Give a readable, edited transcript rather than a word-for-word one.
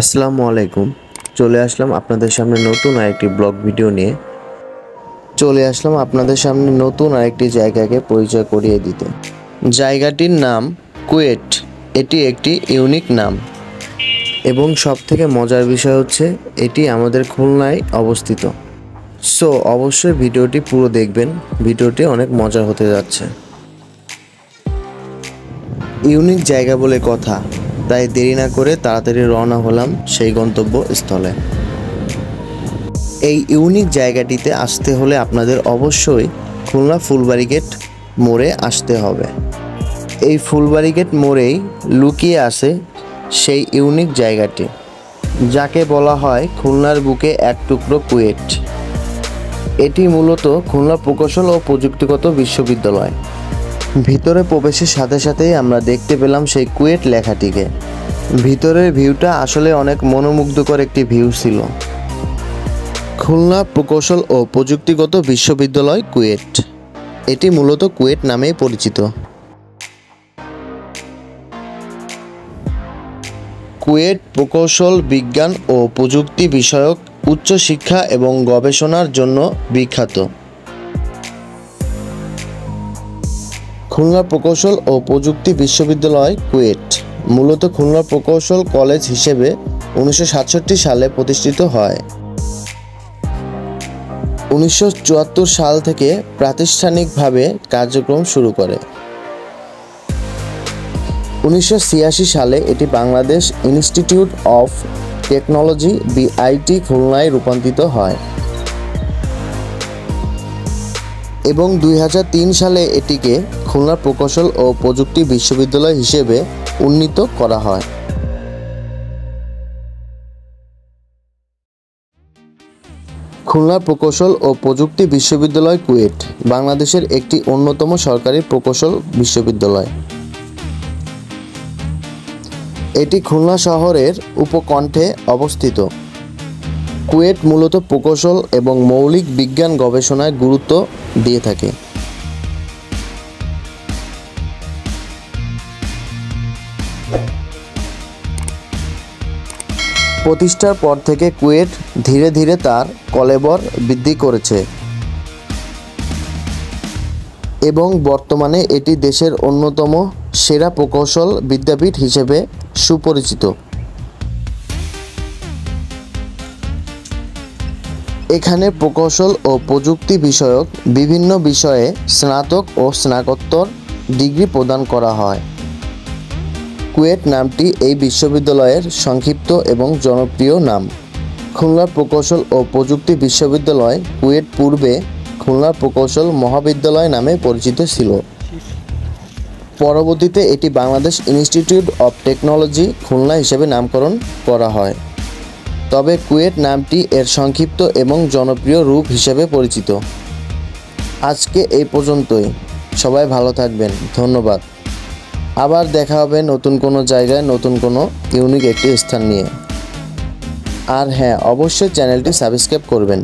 আসসালামু আলাইকুম। চলে আসলাম আপনাদের সামনে নতুন আরেকটি ব্লগ ভিডিও নিয়ে। নতুন আরেকটি জায়গাকে পরিচয় করিয়ে দিতে। জায়গাটির নাম কুয়েট। এটি একটি ইউনিক নাম এবং সবথেকে মজার বিষয় হচ্ছে এটি আমাদের খুলনায় অবস্থিত। সো অবশ্যই ভিডিওটি পুরো দেখবেন, ভিডিওটি অনেক মজার হতে যাচ্ছে। ইউনিক জায়গা বলে কথা, তাই দেরি না করে তাড়াতাড়ি রওনা হলাম সেই গন্তব্যস্থলে। এই ইউনিক জায়গাটিতে আসতে হলে আপনাদের অবশ্যই খুলনা ফুলবাড়ি গেট মোড়ে আসতে হবে। এই ফুলবাড়ি গেট মোড়েই লুকিয়ে আছে সেই ইউনিক জায়গাটি, যাকে বলা হয় খুলনার বুকে এক টুকরো কুয়েট। এটি মূলত খুলনা প্রকৌশল ও প্রযুক্তিগত বিশ্ববিদ্যালয়। ভিতরে প্রবেশের সাথে সাথেই আমরা দেখতে পেলাম সেই কুয়েট লেখাটিকে। ভিতরের ভিউটা আসলে অনেক মনোমুগ্ধকর একটি ভিউ ছিল। খুলনা প্রকৌশল ও প্রযুক্তিগত বিশ্ববিদ্যালয় কুয়েট, এটি মূলত কুয়েট নামেই পরিচিত। কুয়েট প্রকৌশল, বিজ্ঞান ও প্রযুক্তি বিষয়ক উচ্চশিক্ষা এবং গবেষণার জন্য বিখ্যাত। খুলনা প্রকৌশল ও প্রযুক্তি বিশ্ববিদ্যালয় কুয়েট মূলত খুলনা প্রকৌশল কলেজ হিসেবে 1967 সালে প্রতিষ্ঠিত হয়। 1974 সাল থেকে প্রাতিষ্ঠানিকভাবে কার্যক্রম শুরু করে। 1986 সালে এটি Bangladesh institute of technology BIT খুলনায় রূপান্তরিত হয় এবং 2003 সালে এটিকে খুলনা প্রকৌশল ও প্রযুক্তি বিশ্ববিদ্যালয় হিসেবে উন্নীত করা হয়। খুলনা প্রকৌশল ও প্রযুক্তি বিশ্ববিদ্যালয় কুয়েট বাংলাদেশের একটি অন্যতম সরকারি প্রকৌশল বিশ্ববিদ্যালয়। এটি খুলনা শহরের উপকণ্ঠে অবস্থিত। কুয়েট মূলত প্রকৌশল এবং মৌলিক বিজ্ঞান গবেষণায় গুরুত্ব দিয়ে থাকে। প্রতিষ্ঠার পর থেকে কুয়েট ধীরে ধীরে তার কলেবর বৃদ্ধি করেছে এবং বর্তমানে এটি দেশের অন্যতম সেরা প্রকৌশল বিদ্যাপীঠ হিসেবে সুপরিচিত। এখানে প্রকৌশল ও প্রযুক্তি বিষয়ক বিভিন্ন বিষয়ে স্নাতক ও স্নাতকোত্তর ডিগ্রি প্রদান করা হয়। কুয়েট নামটি এই বিশ্ববিদ্যালয়ের সংক্ষিপ্ত এবং জনপ্রিয় নাম। খুলনা প্রকৌশল ও প্রযুক্তি বিশ্ববিদ্যালয় কুয়েট পূর্বে খুলনা প্রকৌশল মহাবিদ্যালয় নামে পরিচিত ছিল। পরবর্তীতে এটি Bangladesh institute of technology Khulna হিসেবে নামকরণ করা হয়। তবে কুয়েট নামটি এর সংক্ষিপ্ত এবং জনপ্রিয় রূপ হিসেবে পরিচিত। আজকে এই পর্যন্তই। সবাই ভালো থাকবেন, ধন্যবাদ। আবার দেখা হবে নতুন কোনো জায়গায়, নতুন কোনো ইউনিক একটি স্থান নিয়ে। আর হ্যাঁ, অবশ্যই চ্যানেলটি সাবস্ক্রাইব করবেন।